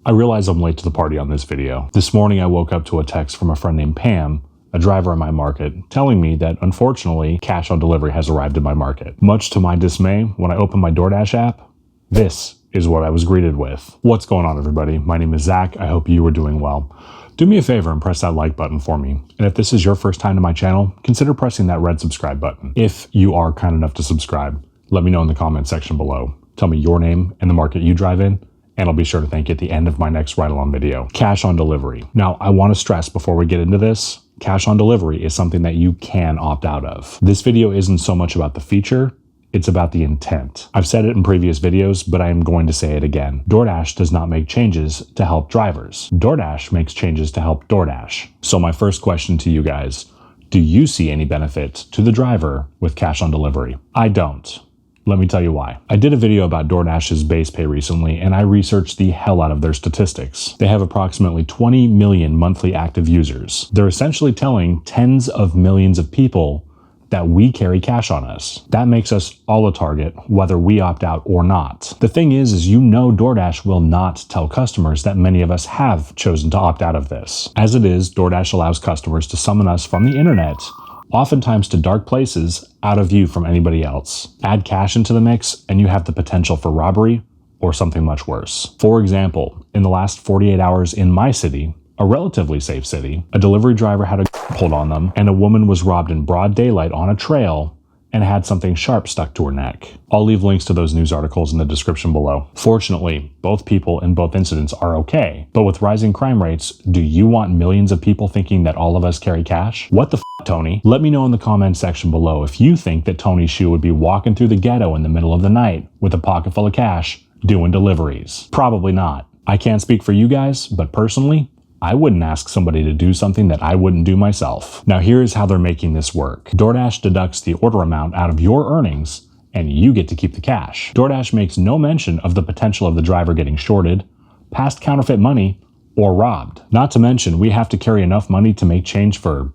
I realize I'm late to the party on this video. This morning I woke up to a text from a friend named Pam, a driver in my market, telling me that unfortunately cash on delivery has arrived in my market. Much to my dismay, when I opened my DoorDash app, this is what I was greeted with. What's going on, everybody? My name is Zach. I hope you are doing well. Do me a favor and press that like button for me. And if this is your first time to my channel, consider pressing that red subscribe button. If you are kind enough to subscribe, let me know in the comment section below. Tell me your name and the market you drive in, and I'll be sure to thank you at the end of my next ride-along video. Cash on delivery. Now, I want to stress before we get into this, cash on delivery is something that you can opt out of. This video isn't so much about the feature, it's about the intent. I've said it in previous videos, but I am going to say it again. DoorDash does not make changes to help drivers. DoorDash makes changes to help DoorDash. So my first question to you guys, do you see any benefit to the driver with cash on delivery? I don't. Let me tell you why. I did a video about DoorDash's base pay recently, and I researched the hell out of their statistics. They have approximately 20 million monthly active users. They're essentially telling tens of millions of people that we carry cash on us. That makes us all a target, whether we opt out or not. The thing is you know DoorDash will not tell customers that many of us have chosen to opt out of this. As it is, DoorDash allows customers to summon us from the internet, oftentimes to dark places, out of view from anybody else. Add cash into the mix, and you have the potential for robbery or something much worse. For example, in the last 48 hours in my city, a relatively safe city, a delivery driver had a pulled on them, and a woman was robbed in broad daylight on a trail and had something sharp stuck to her neck. I'll leave links to those news articles in the description below. Fortunately, both people in both incidents are okay, but with rising crime rates, do you want millions of people thinking that all of us carry cash? What the Tony? Let me know in the comment section below if you think that Tony Shu would be walking through the ghetto in the middle of the night with a pocket full of cash doing deliveries. Probably not. I can't speak for you guys, but personally, I wouldn't ask somebody to do something that I wouldn't do myself. Now here's how they're making this work. DoorDash deducts the order amount out of your earnings, and you get to keep the cash. DoorDash makes no mention of the potential of the driver getting shorted, passed counterfeit money, or robbed. Not to mention, we have to carry enough money to make change for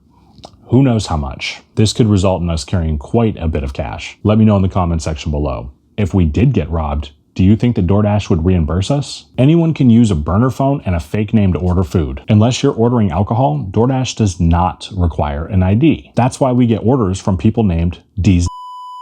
who knows how much. This could result in us carrying quite a bit of cash. Let me know in the comment section below. If we did get robbed, do you think that DoorDash would reimburse us? Anyone can use a burner phone and a fake name to order food. Unless you're ordering alcohol, DoorDash does not require an ID. That's why we get orders from people named D's.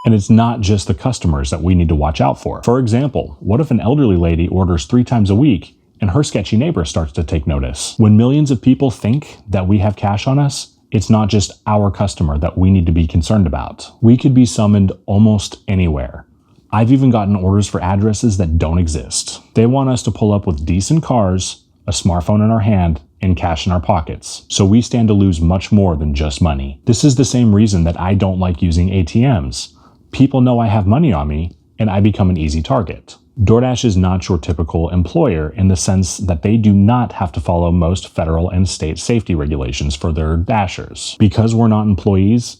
And it's not just the customers that we need to watch out for. For example, what if an elderly lady orders 3 times a week and her sketchy neighbor starts to take notice? When millions of people think that we have cash on us, it's not just our customer that we need to be concerned about. We could be summoned almost anywhere. I've even gotten orders for addresses that don't exist. They want us to pull up with decent cars, a smartphone in our hand, and cash in our pockets. So we stand to lose much more than just money. This is the same reason that I don't like using ATMs. People know I have money on me, and I become an easy target. DoorDash is not your typical employer in the sense that they do not have to follow most federal and state safety regulations for their dashers. Because we're not employees,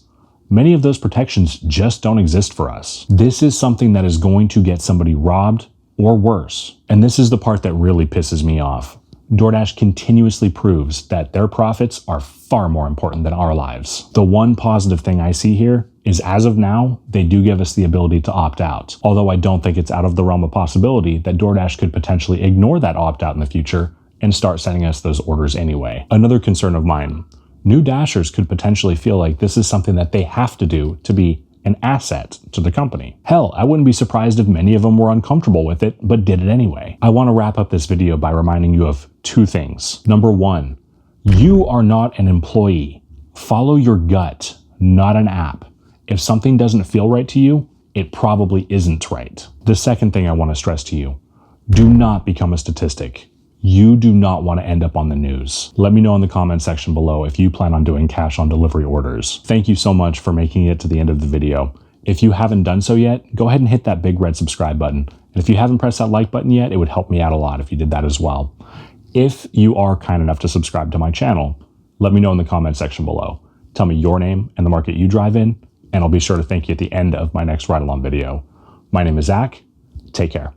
many of those protections just don't exist for us. This is something that is going to get somebody robbed or worse. And this is the part that really pisses me off. DoorDash continuously proves that their profits are far more important than our lives. The one positive thing I see here is as of now, they do give us the ability to opt out. Although I don't think it's out of the realm of possibility that DoorDash could potentially ignore that opt out in the future and start sending us those orders anyway. Another concern of mine, new dashers could potentially feel like this is something that they have to do to be an asset to the company. Hell, I wouldn't be surprised if many of them were uncomfortable with it, but did it anyway. I want to wrap up this video by reminding you of 2 things. Number 1, you are not an employee. Follow your gut, not an app. If something doesn't feel right to you, it probably isn't right. The second thing I want to stress to you, do not become a statistic. You do not want to end up on the news. Let me know in the comment section below if you plan on doing cash on delivery orders. Thank you so much for making it to the end of the video. If you haven't done so yet, go ahead and hit that big red subscribe button. And if you haven't pressed that like button yet, it would help me out a lot if you did that as well. If you are kind enough to subscribe to my channel, let me know in the comment section below. Tell me your name and the market you drive in, and I'll be sure to thank you at the end of my next ride-along video. My name is Zach. Take care.